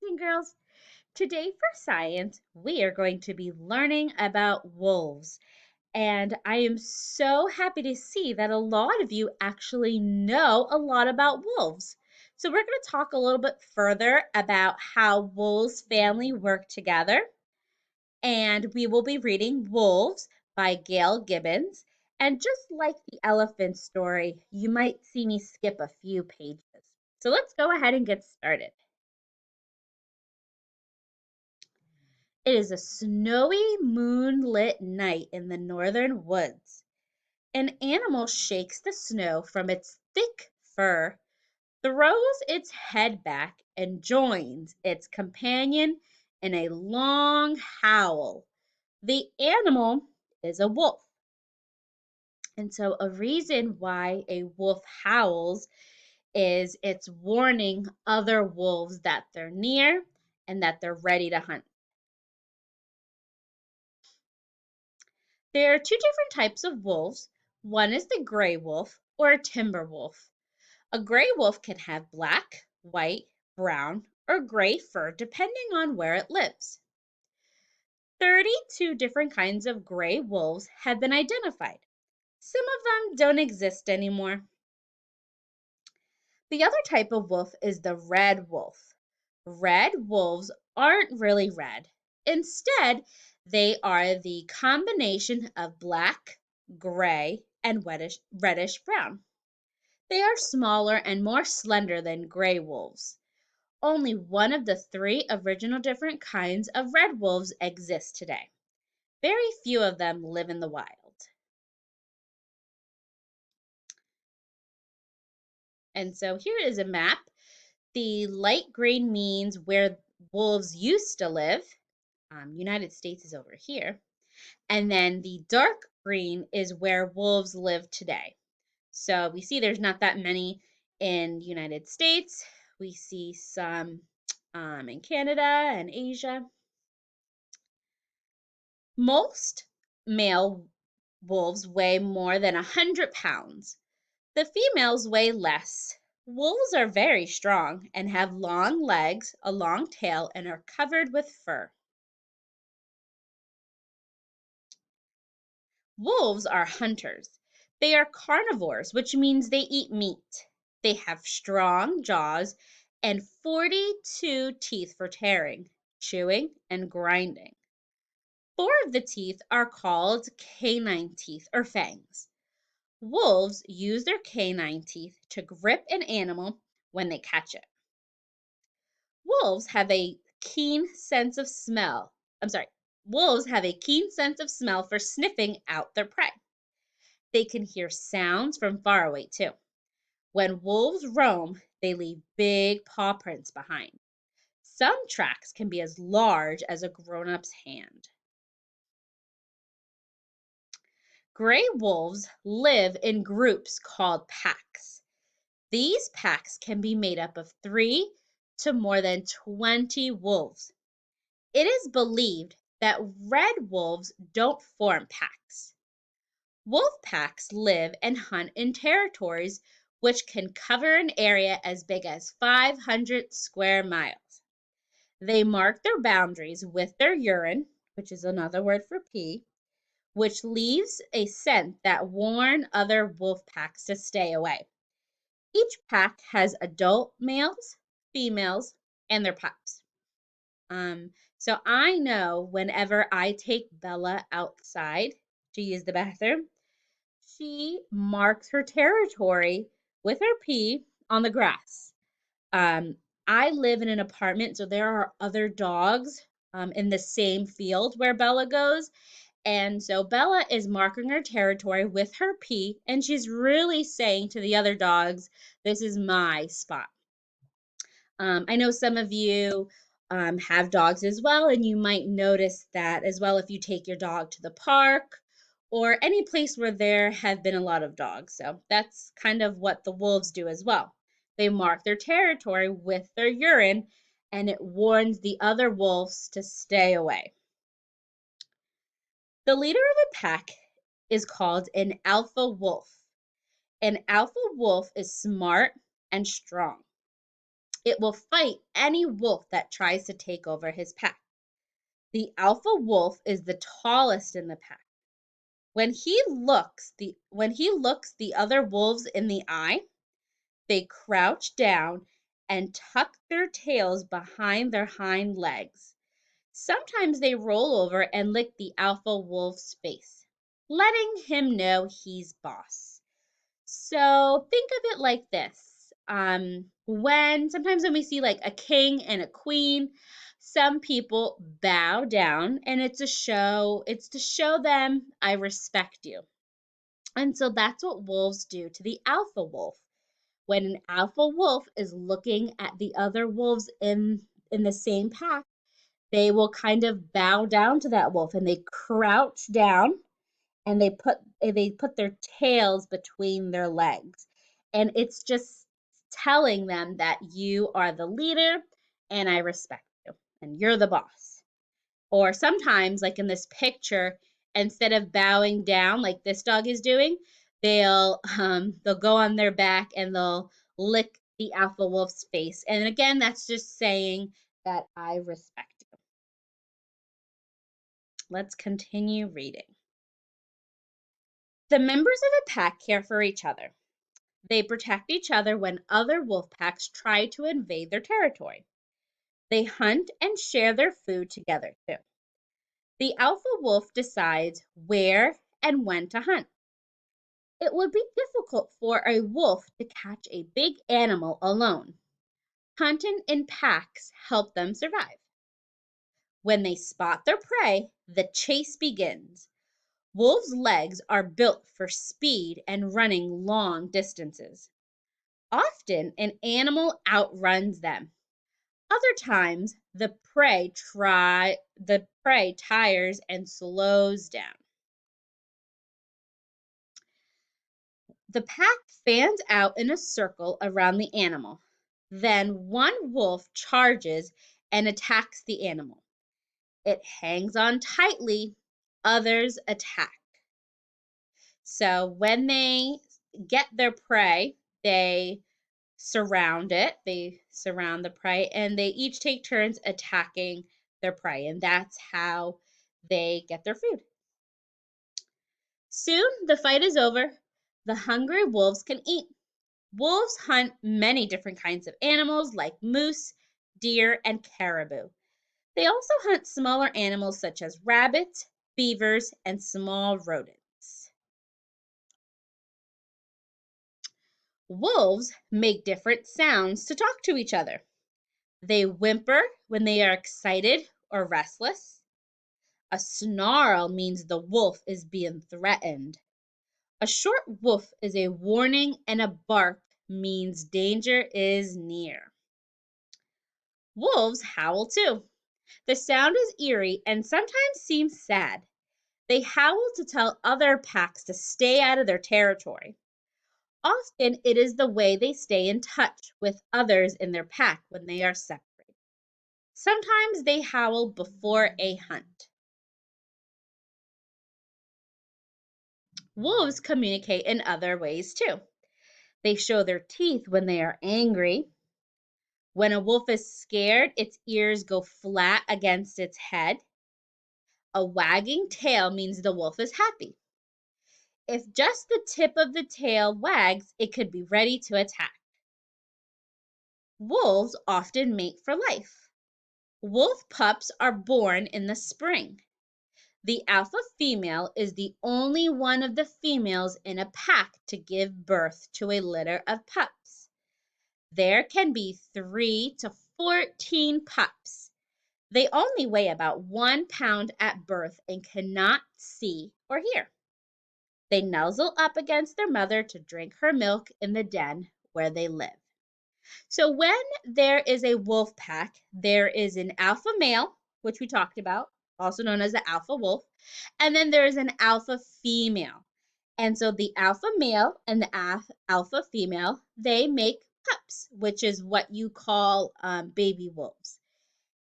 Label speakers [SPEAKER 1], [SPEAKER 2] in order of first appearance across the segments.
[SPEAKER 1] and girls. Today for science, we are going to be learning about wolves. And I am so happy to see that a lot of you actually know a lot about wolves. So we're going to talk a little bit further about how wolves family work together. And we will be reading Wolves by Gail Gibbons. And just like the elephant story, you might see me skip a few pages. So let's go ahead and get started. It is a snowy, moonlit night in the northern woods. An animal shakes the snow from its thick fur, throws its head back, and joins its companion in a long howl. The animal is a wolf. And so, a reason why a wolf howls is it's warning other wolves that they're near and that they're ready to hunt. There are two different types of wolves. One is the gray wolf or a timber wolf. A gray wolf can have black, white, brown, or gray fur depending on where it lives. 32 different kinds of gray wolves have been identified. Some of them don't exist anymore. The other type of wolf is the red wolf. Red wolves aren't really red. Instead, they are the combination of black, gray, and reddish brown. They are smaller and more slender than gray wolves. Only one of the three original different kinds of red wolves exists today. Very few of them live in the wild. And so here is a map. The light green means where wolves used to live. United States is over here. And then the dark green is where wolves live today. So we see there's not that many in the United States. We see some in Canada and Asia. Most male wolves weigh more than 100 pounds. The females weigh less. Wolves are very strong and have long legs, a long tail, and are covered with fur. Wolves are hunters. They are carnivores, which means they eat meat. They have strong jaws and 42 teeth for tearing, chewing, and grinding. Four of the teeth are called canine teeth or fangs. Wolves use their canine teeth to grip an animal when they catch it. Wolves have a keen sense of smell. I'm sorry. Wolves have a keen sense of smell for sniffing out their prey. They can hear sounds from far away too. When wolves roam, they leave big paw prints behind. Some tracks can be as large as a grown up's hand. Gray wolves live in groups called packs. These packs can be made up of 3 to more than 20 wolves. It is believed that red wolves don't form packs. Wolf packs live and hunt in territories which can cover an area as big as 500 square miles. They mark their boundaries with their urine, which is another word for pee, which leaves a scent that warn other wolf packs to stay away. Each pack has adult males, females, and their pups. So I know whenever I take Bella outside to use the bathroom, she marks her territory with her pee on the grass. Um, I live in an apartment, so there are other dogs in the same field where Bella goes. And so Bella is marking her territory with her pee, and she's really saying to the other dogs, this is my spot. I know some of you have dogs as well, and you might notice that as well if you take your dog to the park or any place where there have been a lot of dogs. So that's kind of what the wolves do as well. They mark their territory with their urine, and it warns the other wolves to stay away. The leader of a pack is called an alpha wolf. An alpha wolf is smart and strong. It will fight any wolf that tries to take over his pack. The alpha wolf is the tallest in the pack. When he looks the other wolves in the eye, they crouch down and tuck their tails behind their hind legs. Sometimes they roll over and lick the alpha wolf's face, letting him know he's boss. So think of it like this. When sometimes when we see like a king and a queen, some people bow down and it's to show them I respect you. And so that's what wolves do to the alpha wolf. When an alpha wolf is looking at the other wolves in the same pack, they will kind of bow down to that wolf and they crouch down and they put their tails between their legs. And it's just telling them that you are the leader and I respect you and you're the boss. Or sometimes, like in this picture, instead of bowing down like this dog is doing, they'll go on their back and they'll lick the alpha wolf's face. And again, that's just saying that I respect you. Let's continue reading. The members of a pack care for each other. They protect each other when other wolf packs try to invade their territory. They hunt and share their food together too. The alpha wolf decides where and when to hunt. It would be difficult for a wolf to catch a big animal alone. Hunting in packs help them survive. When they spot their prey, the chase begins. Wolves' legs are built for speed and running long distances. Often an animal outruns them. Other times the prey tires and slows down. The pack fans out in a circle around the animal. Then one wolf charges and attacks the animal. It hangs on tightly, others attack. So when they get their prey, they surround it. They surround the prey and they each take turns attacking their prey. And that's how they get their food. Soon the fight is over. The hungry wolves can eat. Wolves hunt many different kinds of animals like moose, deer, and caribou. They also hunt smaller animals such as rabbits, beavers, and small rodents. Wolves make different sounds to talk to each other. They whimper when they are excited or restless. A snarl means the wolf is being threatened. A short woof is a warning, and a bark means danger is near. Wolves howl too. The sound is eerie and sometimes seems sad. They howl to tell other packs to stay out of their territory. Often it is the way they stay in touch with others in their pack when they are separated. Sometimes they howl before a hunt. Wolves communicate in other ways too. They show their teeth when they are angry. When a wolf is scared, its ears go flat against its head. A wagging tail means the wolf is happy. If just the tip of the tail wags, it could be ready to attack. Wolves often mate for life. Wolf pups are born in the spring. The alpha female is the only one of the females in a pack to give birth to a litter of pups. There can be 3 to 14 pups. They only weigh about 1 pound at birth and cannot see or hear. They nuzzle up against their mother to drink her milk in the den where they live. So when there is a wolf pack, there is an alpha male, which we talked about, also known as the alpha wolf, and then there is an alpha female. And so the alpha male and the alpha female, they make pups, which is what you call baby wolves.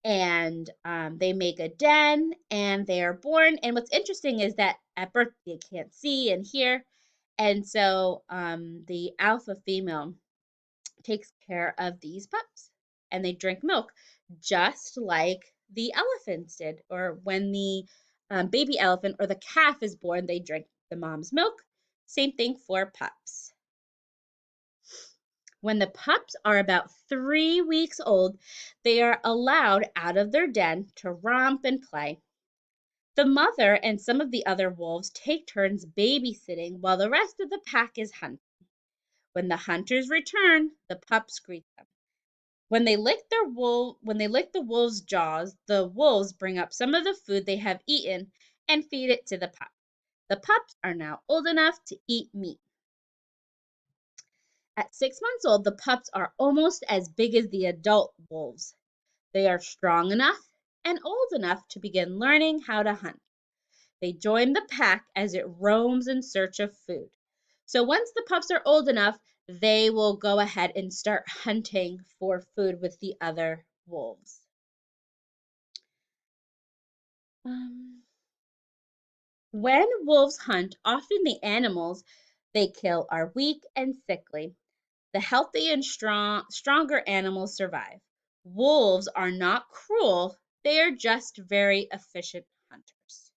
[SPEAKER 1] And they make a den and they are born. And what's interesting is that at birth they can't see and hear. And so the alpha female takes care of these pups. and they drink milk, just like the elephants did. Or when the baby elephant or the calf is born, they drink the mom's milk. Same thing for pups. When the pups are about 3 weeks old, they are allowed out of their den to romp and play. The mother and some of the other wolves take turns babysitting while the rest of the pack is hunting. When the hunters return, the pups greet them. When they lick the wolves' jaws, the wolves bring up some of the food they have eaten and feed it to the pup. The pups are now old enough to eat meat. At 6 months old, the pups are almost as big as the adult wolves. They are strong enough and old enough to begin learning how to hunt. They join the pack as it roams in search of food. So once the pups are old enough, they will go ahead and start hunting for food with the other wolves. When wolves hunt, often the animals they kill are weak and sickly. The healthy and stronger animals survive. Wolves are not cruel, they are just very efficient hunters.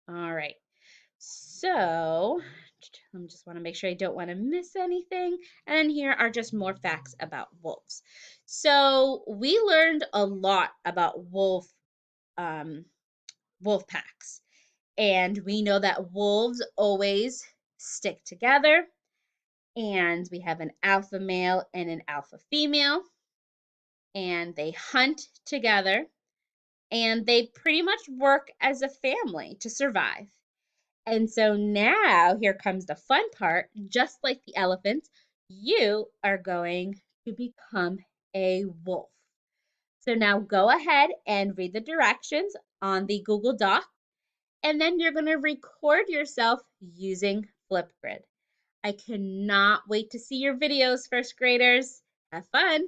[SPEAKER 1] All right. So, I just want to make sure I don't want to miss anything. And here are just more facts about wolves. So, we learned a lot about wolf packs. And we know that wolves always stick together. And we have an alpha male and an alpha female. And they hunt together. And they pretty much work as a family to survive. And so now here comes the fun part. Just like the elephants, you are going to become a wolf. So now go ahead and read the directions on the Google Doc, and then you're going to record yourself using Flipgrid. I cannot wait to see your videos, first graders. Have fun.